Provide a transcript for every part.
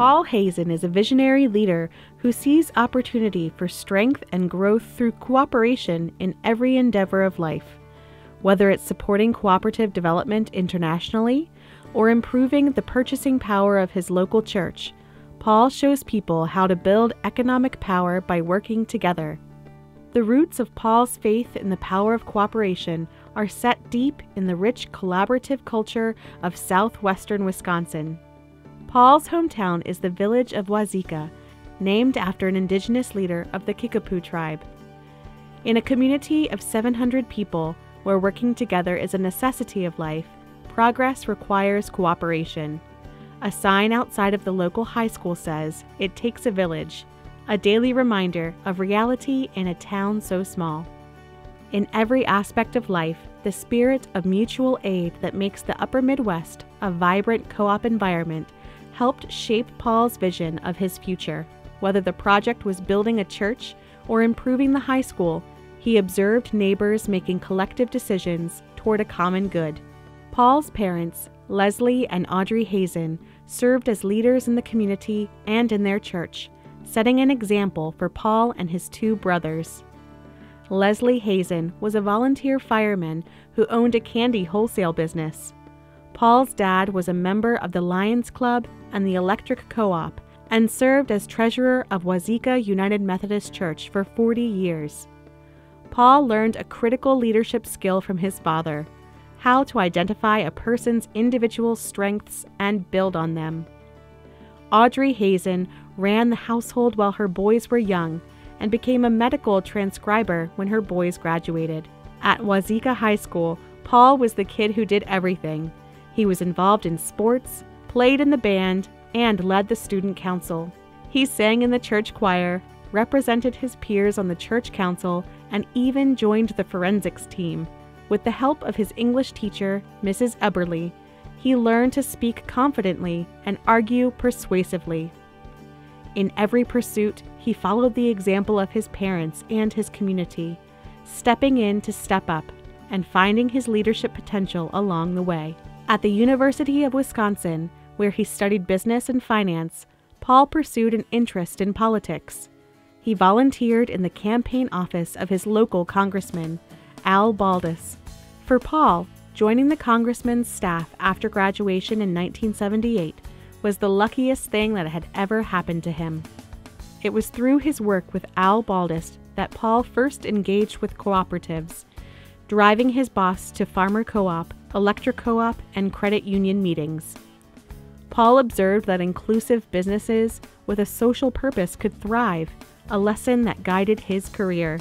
Paul Hazen is a visionary leader who sees opportunity for strength and growth through cooperation in every endeavor of life. Whether it's supporting cooperative development internationally or improving the purchasing power of his local church, Paul shows people how to build economic power by working together. The roots of Paul's faith in the power of cooperation are set deep in the rich collaborative culture of southwestern Wisconsin. Paul's hometown is the village of Wazeeka, named after an indigenous leader of the Kickapoo tribe. In a community of 700 people, where working together is a necessity of life, progress requires cooperation. A sign outside of the local high school says, "It takes a village," a daily reminder of reality in a town so small. In every aspect of life, the spirit of mutual aid that makes the Upper Midwest a vibrant co-op environment helped shape Paul's vision of his future. Whether the project was building a church or improving the high school, he observed neighbors making collective decisions toward a common good. Paul's parents, Leslie and Audrey Hazen, served as leaders in the community and in their church, setting an example for Paul and his two brothers. Leslie Hazen was a volunteer fireman who owned a candy wholesale business. Paul's dad was a member of the Lions Club and the Electric Co-op and served as treasurer of Wazeeka United Methodist Church for 40 years. Paul learned a critical leadership skill from his father: how to identify a person's individual strengths and build on them. Audrey Hazen ran the household while her boys were young and became a medical transcriber when her boys graduated. At Wazeeka High School, Paul was the kid who did everything. He was involved in sports, played in the band, and led the student council. He sang in the church choir, represented his peers on the church council, and even joined the forensics team. With the help of his English teacher, Mrs. Eberly, he learned to speak confidently and argue persuasively. In every pursuit, he followed the example of his parents and his community, stepping in to step up and finding his leadership potential along the way. At the University of Wisconsin, where he studied business and finance, Paul pursued an interest in politics. He volunteered in the campaign office of his local congressman, Al Baldus. For Paul, joining the congressman's staff after graduation in 1978 was the luckiest thing that had ever happened to him. It was through his work with Al Baldus that Paul first engaged with cooperatives, driving his boss to farmer co-op, electric co-op, and credit union meetings. Paul observed that inclusive businesses with a social purpose could thrive, a lesson that guided his career.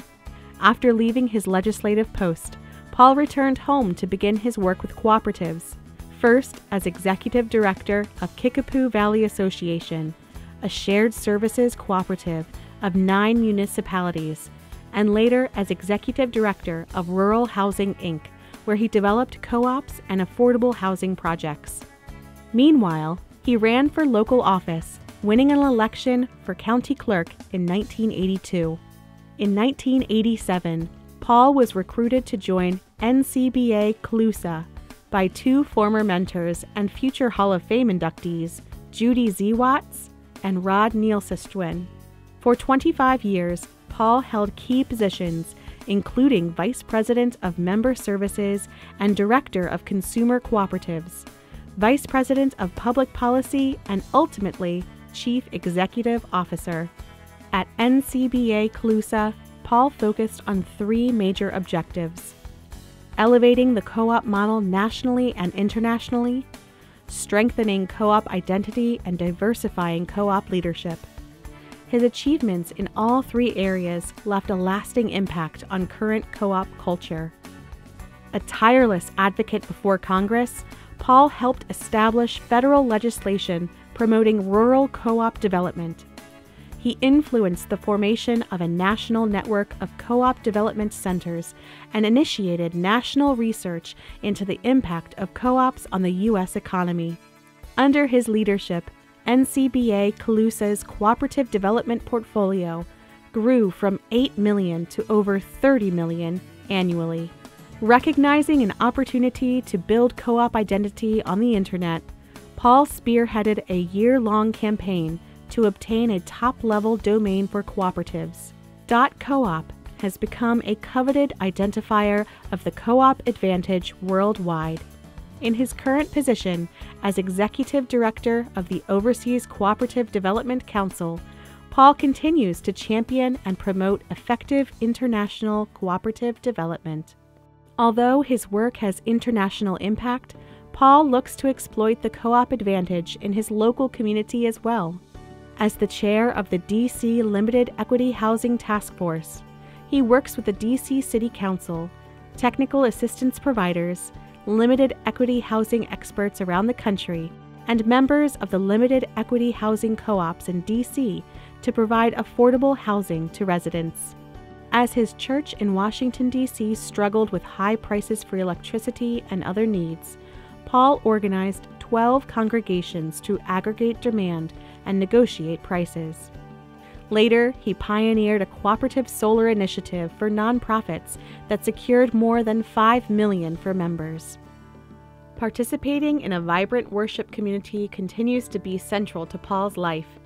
After leaving his legislative post, Paul returned home to begin his work with cooperatives, first as executive director of Kickapoo Valley Association, a shared services cooperative of 9 municipalities, and later as executive director of Rural Housing, Inc., where he developed co-ops and affordable housing projects. Meanwhile, he ran for local office, winning an election for county clerk in 1982. In 1987, Paul was recruited to join NCBA CLUSA by 2 former mentors and future Hall of Fame inductees, Judy Z. Watts and Rod Nielsestwin. For 25 years, Paul held key positions, including Vice President of Member Services and Director of Consumer Cooperatives, Vice President of Public Policy, and ultimately, Chief Executive Officer. At NCBA CLUSA, Paul focused on 3 major objectives: elevating the co-op model nationally and internationally, strengthening co-op identity, and diversifying co-op leadership. His achievements in all 3 areas left a lasting impact on current co-op culture. A tireless advocate before Congress, Paul helped establish federal legislation promoting rural co-op development. He influenced the formation of a national network of co-op development centers and initiated national research into the impact of co-ops on the U.S. economy. Under his leadership, NCBA CLUSA's cooperative development portfolio grew from $8 million to over $30 million annually. Recognizing an opportunity to build co-op identity on the internet, Paul spearheaded a year-long campaign to obtain a top-level domain for cooperatives. .coop has become a coveted identifier of the co-op advantage worldwide. In his current position as Executive Director of the Overseas Cooperative Development Council, Paul continues to champion and promote effective international cooperative development. Although his work has international impact, Paul looks to exploit the co-op advantage in his local community as well. As the chair of the DC Limited Equity Housing Task Force, he works with the DC City Council, technical assistance providers, limited equity housing experts around the country, and members of the limited equity housing co-ops in DC to provide affordable housing to residents. As his church in Washington, D.C. struggled with high prices for electricity and other needs, Paul organized 12 congregations to aggregate demand and negotiate prices. Later, he pioneered a cooperative solar initiative for nonprofits that secured more than $5 million for members. Participating in a vibrant worship community continues to be central to Paul's life.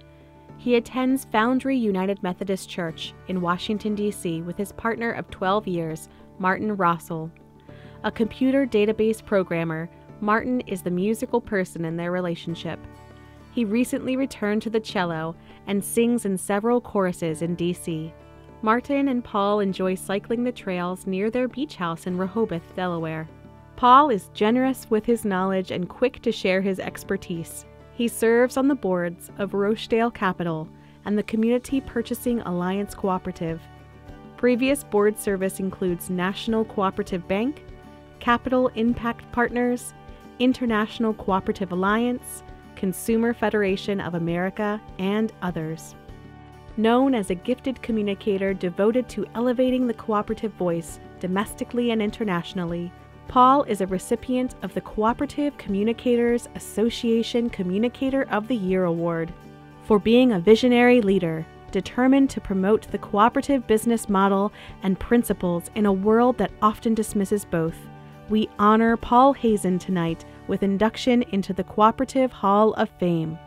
He attends Foundry United Methodist Church in Washington, D.C. with his partner of 12 years, Martin Rossell. A computer database programmer, Martin is the musical person in their relationship. He recently returned to the cello and sings in several choruses in D.C. Martin and Paul enjoy cycling the trails near their beach house in Rehoboth, Delaware. Paul is generous with his knowledge and quick to share his expertise. He serves on the boards of Rochdale Capital and the Community Purchasing Alliance Cooperative. Previous board service includes National Cooperative Bank, Capital Impact Partners, International Cooperative Alliance, Consumer Federation of America, and others. Known as a gifted communicator devoted to elevating the cooperative voice domestically and internationally, Paul is a recipient of the Cooperative Communicators Association Communicator of the Year Award. For being a visionary leader, determined to promote the cooperative business model and principles in a world that often dismisses both, we honor Paul Hazen tonight with induction into the Cooperative Hall of Fame.